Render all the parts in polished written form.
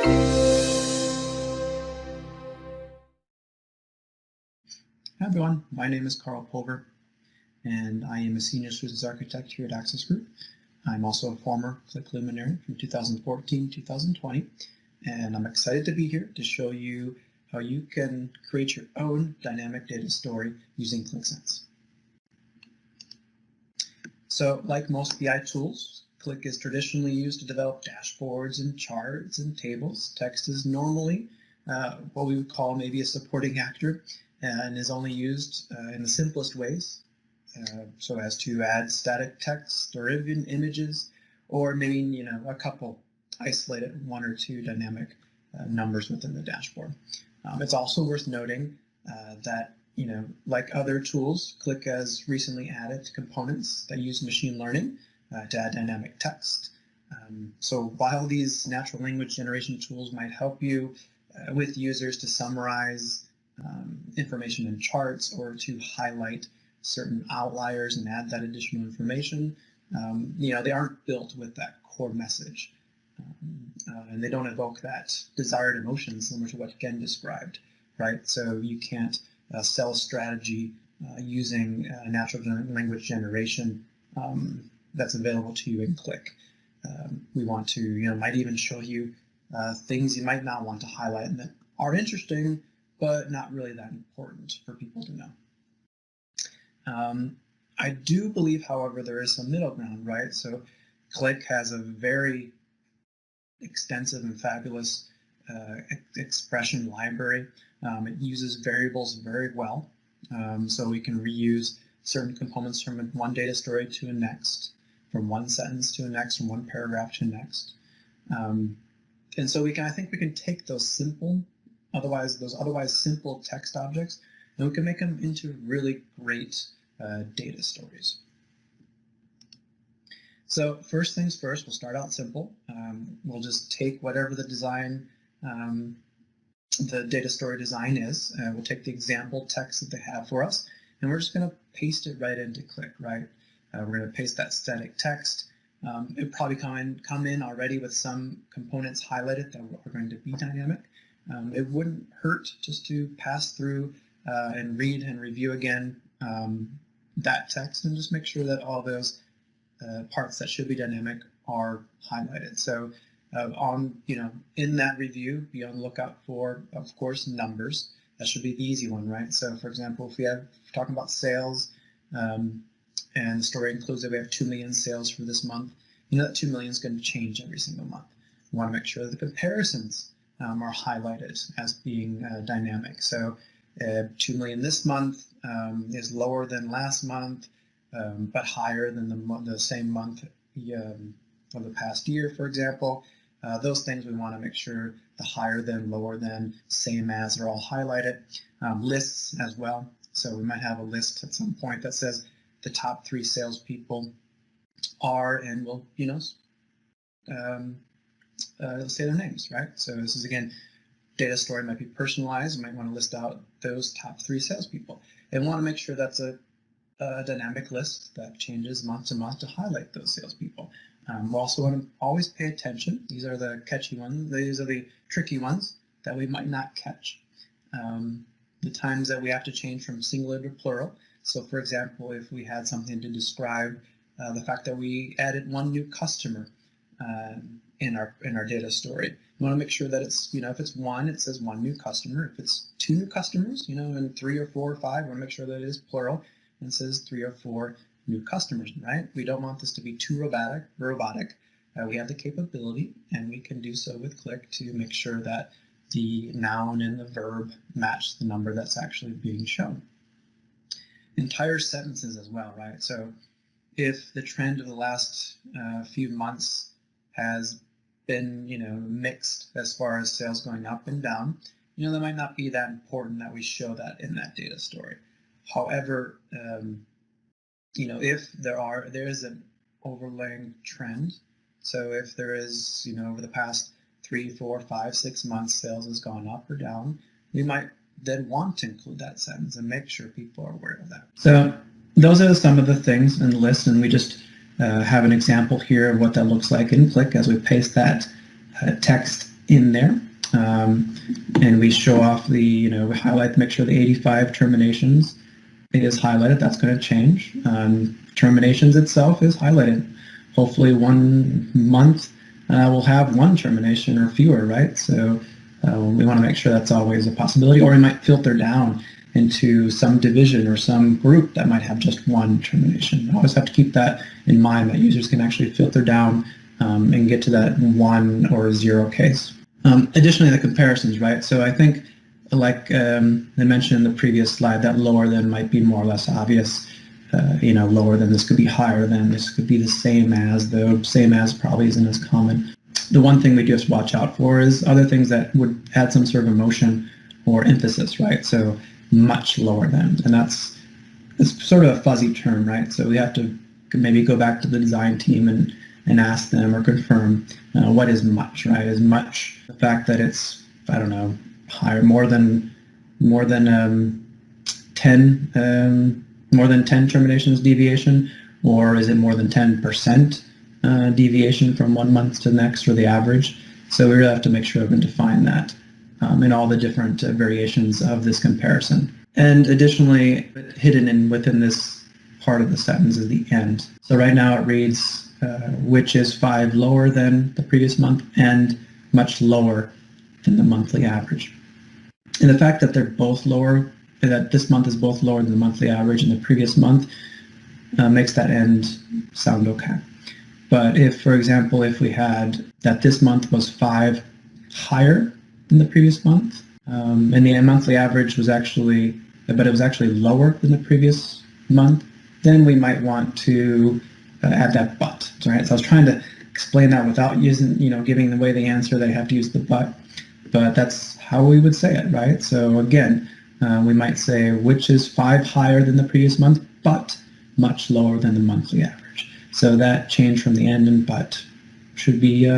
Hi everyone, my name is Karl Pover, and I am a Senior Solutions Architect here at Access Group. I'm also a former Qlik Luminary from 2014-2020, and I'm excited to be here to show you how you can create your own dynamic data story using Qlik Sense. So, like most BI tools, Qlik is traditionally used to develop dashboards and charts and tables. Text is normally what we would call maybe a supporting actor, and is only used in the simplest ways, so as to add static text or even images, or maybe a couple isolated one or two dynamic numbers within the dashboard. It's also worth noting that like other tools, Qlik has recently added components that use machine learning to add dynamic text. So while these natural language generation tools might help you with users to summarize information in charts or to highlight certain outliers and add that additional information, they aren't built with that core message, and they don't evoke that desired emotion similar to what Ken described, right? So you can't sell a strategy using natural language generation that's available to you in Qlik. We want to, might even show you things you might not want to highlight and that are interesting, but not really that important for people to know. I do believe, however, there is some middle ground, right? So Qlik has a very extensive and fabulous expression library. It uses variables very well, so we can reuse certain components from one data story to the next, from one sentence to the next, from one paragraph to the next. And so I think we can take those otherwise simple text objects, and we can make them into really great data stories. So first things first, we'll start out simple. We'll just take whatever the design, the data story design is. We'll take the example text that they have for us, and we're just going to paste it right into Qlik, right? We're going to paste that static text. It'll probably come in already with some components highlighted that are going to be dynamic. It wouldn't hurt just to pass through and read and review again that text and just make sure that all those parts that should be dynamic are highlighted. So in that review, be on the lookout for, of course, numbers. That should be the easy one, right? So for example, if we're talking about sales, and the story includes that we have 2 million sales for this month, that 2 million is going to change every single month. We want to make sure that the comparisons are highlighted as being dynamic. So 2 million this month is lower than last month, but higher than the same month of the past year, for example. Those things we want to make sure the higher than, lower than, same as are all highlighted. Lists as well. So we might have a list at some point that says the top 3 salespeople are, and we'll say their names, right? So this is, again, data story might be personalized. You might want to list out those top 3 salespeople, and want to make sure that's a dynamic list that changes month to month to highlight those salespeople. We also want to always pay attention. These are the catchy ones. These are the tricky ones that we might not catch. The times that we have to change from singular to plural. So, for example, if we had something to describe the fact that we added 1 new customer in our data story, we want to make sure that it's, if it's 1, it says 1 new customer. If it's 2 new customers, and 3 or 4 or 5, we want to make sure that it is plural and says 3 or 4 new customers, right? We don't want this to be too robotic. We have the capability, and we can do so with Qlik to make sure that the noun and the verb match the number that's actually being shown. Entire sentences as well, right? So if the trend of the last few months has been, mixed as far as sales going up and down, that might not be that important that we show that in that data story. However, if there is an overlaying trend, so if there is, over the past 3, 4, 5, 6 months, sales has gone up or down, we might then want to include that sentence and make sure people are aware of that. So those are some of the things in the list, and we just have an example here of what that looks like in Qlik as we paste that text in there. And we show off we highlight, make sure the 85 terminations is highlighted. That's going to change. Terminations itself is highlighted. Hopefully 1 month we'll have 1 termination or fewer, right? So we want to make sure that's always a possibility, or we might filter down into some division or some group that might have just 1 termination. You always have to keep that in mind, that users can actually filter down and get to that 1 or 0 case. Additionally, the comparisons, right? So I think, like I mentioned in the previous slide, that lower than might be more or less obvious. Lower than, this could be higher than, this could be the same as, though same as probably isn't as common. The one thing we just watch out for is other things that would add some sort of emotion or emphasis, right? So much lower than, and it's sort of a fuzzy term, right? So we have to maybe go back to the design team and ask them or confirm what is much, right? Is much the fact that it's, I don't know, higher, more than 10 terminations deviation, or is it more than 10% deviation from 1 month to the next, or the average? So we really have to make sure we can define that in all the different variations of this comparison. And additionally, hidden within this part of the sentence is the end. So right now it reads, which is 5 lower than the previous month and much lower than the monthly average. And the fact that they're both lower, that this month is both lower than the monthly average in the previous month, makes that end sound okay. But if, for example, if we had that this month was 5 higher than the previous month, and the monthly average was actually, but it was actually lower than the previous month, then we might want to add that but, right? So I was trying to explain that without using, giving away the answer that I have to use the but that's how we would say it, right? So again, we might say, which is 5 higher than the previous month, but much lower than the monthly average. So that change from the end and but should be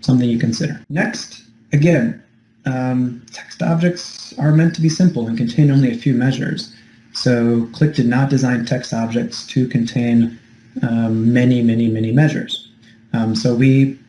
something you consider. Next, again, text objects are meant to be simple and contain only a few measures. So Qlik did not design text objects to contain many measures. So we,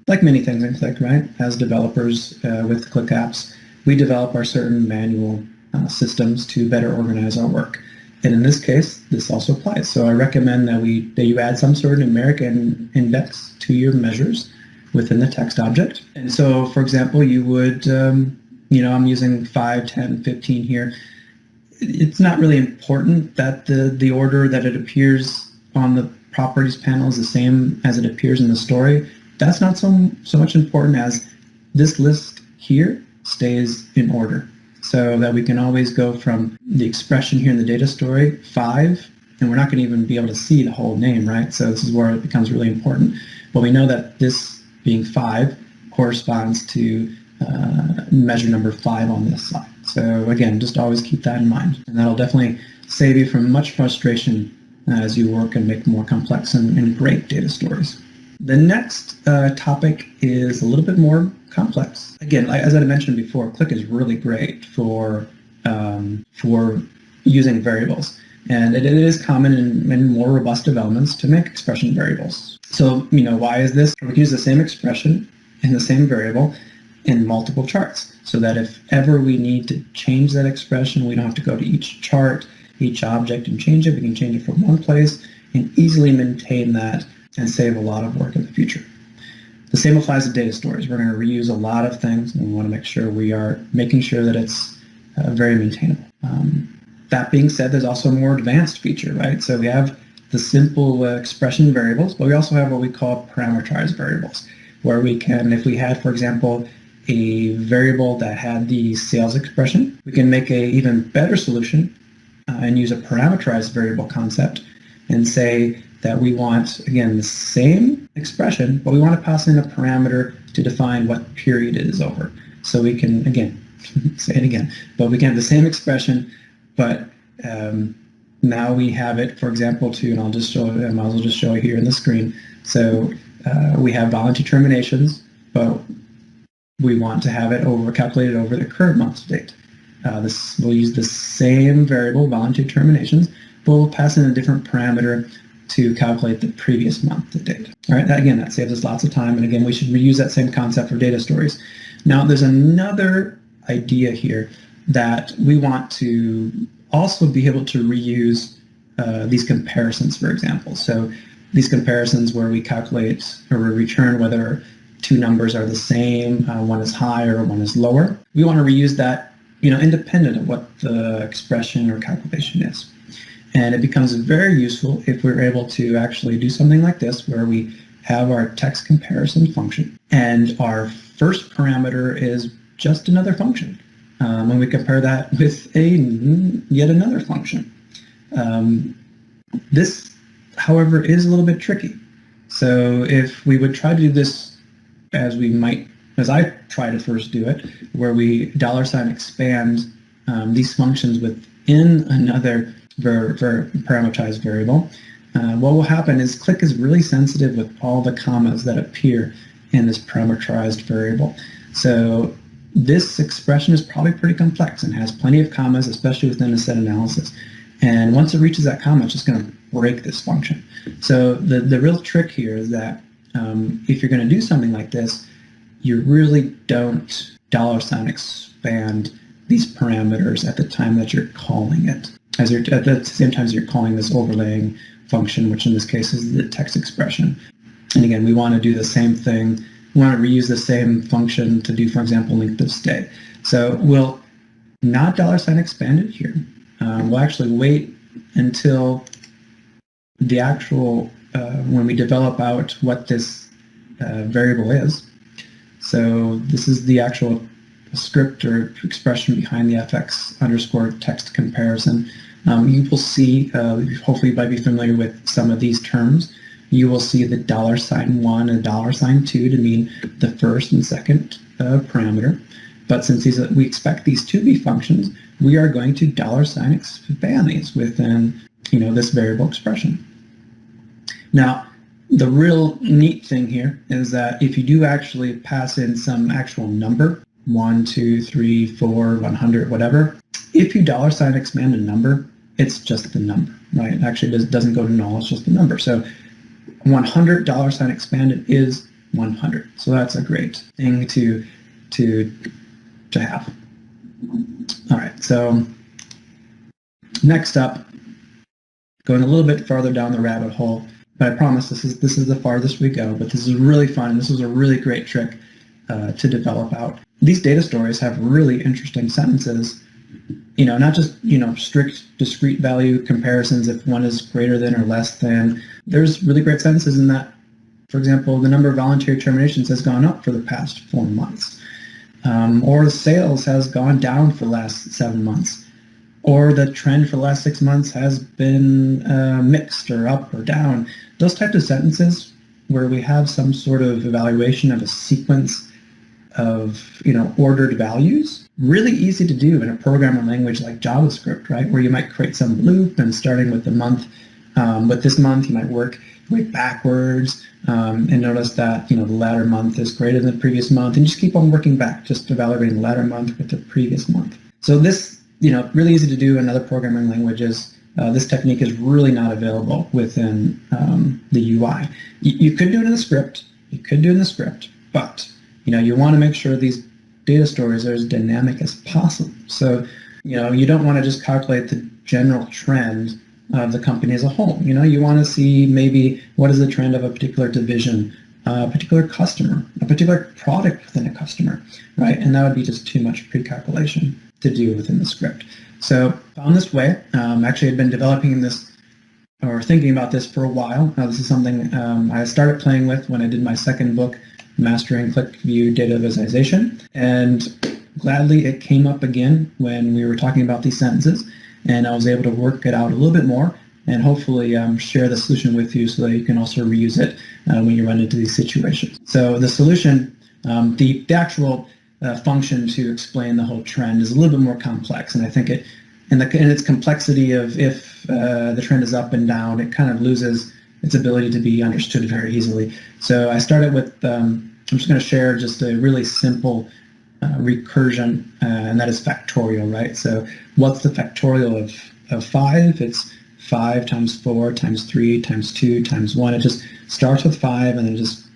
like many things in Qlik, right, as developers with Qlik apps, we develop our certain manual systems to better organize our work. And in this case, this also applies. So I recommend that you add some sort of numeric index to your measures within the text object. And so, for example, you would, I'm using 5, 10, 15 here. It's not really important that the order that it appears on the properties panel is the same as it appears in the story. That's not so much important as this list here stays in order, so that we can always go from the expression here in the data story, 5, and we're not going to even be able to see the whole name, right? So this is where it becomes really important. But we know that this being 5 corresponds to measure number 5 on this side. So again, just always keep that in mind. And that'll definitely save you from much frustration as you work and make more complex and great data stories. The next topic is a little bit more complex. Again, as I mentioned before, Qlik is really great for using variables. And it is common in more robust developments to make expression variables. So, why is this? We can use the same expression in the same variable in multiple charts, so that if ever we need to change that expression, we don't have to go to each chart, each object and change it. We can change it from one place and easily maintain that and save a lot of work in the future. The same applies to data stories. We're going to reuse a lot of things, and we want to make sure we are making sure that it's very maintainable. That being said, there's also a more advanced feature, right? So we have the simple expression variables, but we also have what we call parametrized variables, where we can, if we had, for example, a variable that had the sales expression, we can make a even better solution and use a parameterized variable concept and say that we want, again, the same expression, but we want to pass in a parameter to define what period it is over. So we can, again, say it again, but we can have the same expression, but now we have it, for example, and I'll just show it, I might as well just show it here in the screen. So we have voluntary terminations, but we want to have it calculated over the current month to date. We'll use the same variable, voluntary terminations, but we'll pass in a different parameter to calculate the previous month to date. All right, that saves us lots of time. And again, we should reuse that same concept for data stories. Now, there's another idea here that we want to also be able to reuse these comparisons, for example. So these comparisons where we calculate or we return whether two numbers are the same, one is higher, one is lower. We want to reuse that, independent of what the expression or calculation is. And it becomes very useful if we're able to actually do something like this, where we have our text comparison function, and our first parameter is just another function. And we compare that with yet another function. This, however, is a little bit tricky. So if we would try to do this as I try to first do it, where we $expand these functions within another parameterized variable, what will happen is Qlik is really sensitive with all the commas that appear in this parameterized variable. So this expression is probably pretty complex and has plenty of commas, especially within a set analysis. And once it reaches that comma, it's just going to break this function. So the real trick here is that if you're going to do something like this, you really don't $expand these parameters at the time that you're calling it. At the same time as you're calling this overlaying function, which in this case is the text expression. And again, we want to do the same thing. We want to reuse the same function to do, for example, length of stay. So we'll not $expand it here. We'll actually wait until the actual, when we develop out what this variable is. So this is the actual script or expression behind the fx_text comparison. You will see, hopefully you might be familiar with some of these terms. You will see the $1 and $2 to mean the first and second parameter. But since we expect these to be functions, we are going to $expand these within this variable expression. Now, the real neat thing here is that if you do actually pass in some actual number, 1, 2, 3, 4, 100, whatever, if you $expand a number, it's just the number, right? It actually doesn't go to null, it's just the number. So 100 $expanded is 100. So that's a great thing to have. All right, so next up, going a little bit farther down the rabbit hole, but I promise this is the farthest we go, but this is really fun, and this is a really great trick to develop out. These data stories have really interesting sentences, not just, strict discrete value comparisons if one is greater than or less than. There's really great sentences in that, for example, the number of voluntary terminations has gone up for the past 4 months, or sales has gone down for the last 7 months, or the trend for the last 6 months has been mixed or up or down. Those types of sentences where we have some sort of evaluation of a sequence of ordered values, really easy to do in a programming language like JavaScript, right? Where you might create some loop, and starting with the month, with this month you might work way backwards and notice that the latter month is greater than the previous month, and just keep on working back, just evaluating the latter month with the previous month. So this, really easy to do in other programming languages. This technique is really not available within the UI. You could do it in the script. But you want to make sure these data stories are as dynamic as possible. So you don't want to just calculate the general trend of the company as a whole. You want to see maybe what is the trend of a particular division, a particular customer, a particular product within a customer, right? And that would be just too much pre-calculation to do within the script. So found this way. Actually, I'd been developing this or thinking about this for a while. This is something I started playing with when I did my second book, Mastering QlikView Data Visualization, and gladly it came up again when we were talking about these sentences, and I was able to work it out a little bit more and hopefully share the solution with you so that you can also reuse it when you run into these situations. So the solution, the actual function to explain the whole trend is a little bit more complex, and I think in its complexity of if the trend is up and down, it kind of loses its ability to be understood very easily. So I started with, I'm just going to share just a really simple recursion, and that is factorial, right? So what's the factorial of 5? It's 5 times 4 times 3 times 2 times 1. It just starts with 5 and then just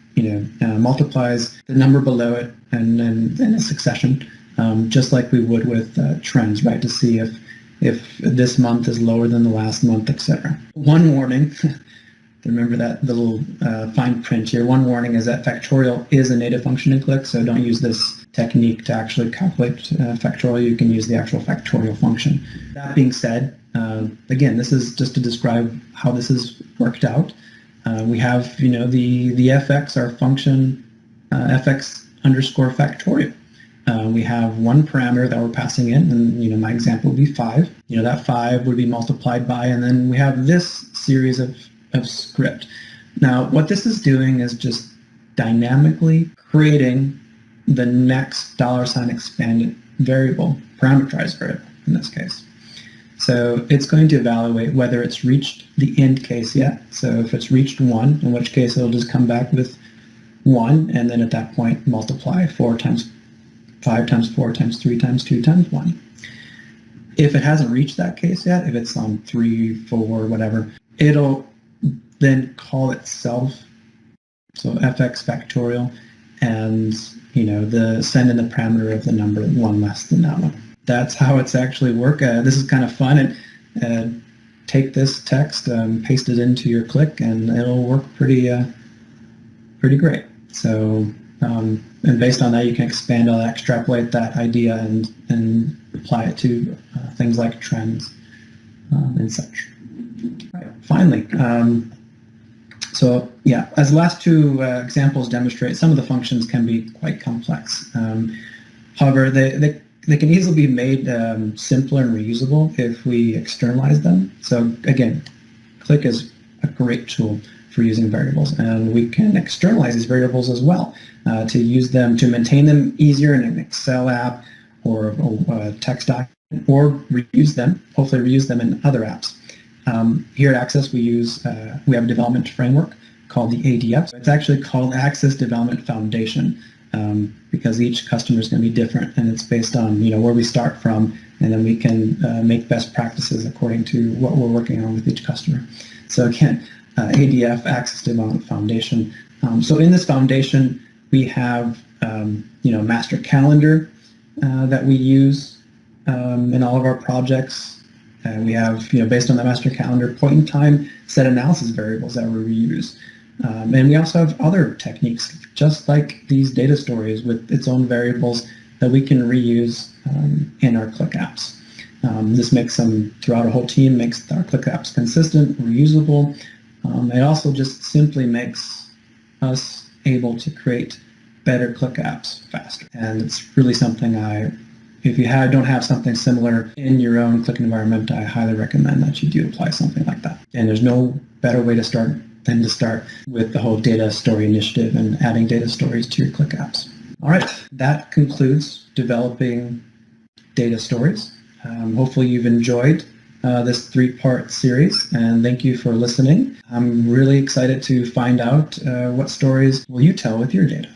multiplies the number below it in a succession, just like we would with trends, right? To see if this month is lower than the last month, etc. One warning. Remember that the little fine print here. One warning is that factorial is a native function in Qlik, so don't use this technique to actually calculate factorial. You can use the actual factorial function. That being said, again, this is just to describe how this is worked out. We have, the fx, our function fx underscore factorial. We have one parameter that we're passing in, and my example would be 5. That 5 would be multiplied by, and then we have this series of script. Now, what this is doing is just dynamically creating the next $expanded variable, parameterized variable in this case. So it's going to evaluate whether it's reached the end case yet. So if it's reached 1, in which case it'll just come back with 1, and then at that point multiply 4 times 5 times 4 times 3 times 2 times 1. If it hasn't reached that case yet, if it's on 3, 4, whatever, it'll then call itself, so fx factorial, and send in the parameter of the number 1 less than that one. That's how it's actually work. This is kind of fun. And take this text, paste it into your Qlik, and it'll work pretty great. So, and based on that, you can expand on that, extrapolate that idea, and apply it to things like trends and such. Right. Finally, so yeah, as the last two examples demonstrate, some of the functions can be quite complex. However, they can easily be made simpler and reusable if we externalize them. So again, Qlik is a great tool for using variables, and we can externalize these variables as well to use them, to maintain them easier in an Excel app or a text document, or reuse them, hopefully reuse them in other apps. Here at Access, we have a development framework called the ADF. It's actually called Access Development Foundation because each customer is going to be different, and it's based on where we start from, and then we can make best practices according to what we're working on with each customer. So again, ADF, Access Development Foundation. So in this foundation, we have master calendar that we use in all of our projects. We have, based on the master calendar, point in time set analysis variables that we reuse. And we also have other techniques, just like these data stories with its own variables that we can reuse in our Qlik apps. This makes them, throughout our whole team, makes our Qlik apps consistent, reusable. It also just simply makes us able to create better Qlik apps faster. And it's really something if you don't have something similar in your own Qlik environment, I highly recommend that you do apply something like that. And there's no better way to start than to start with the whole data story initiative and adding data stories to your Qlik apps. All right, that concludes developing data stories. Hopefully you've enjoyed this 3-part series, and thank you for listening. I'm really excited to find out what stories will you tell with your data.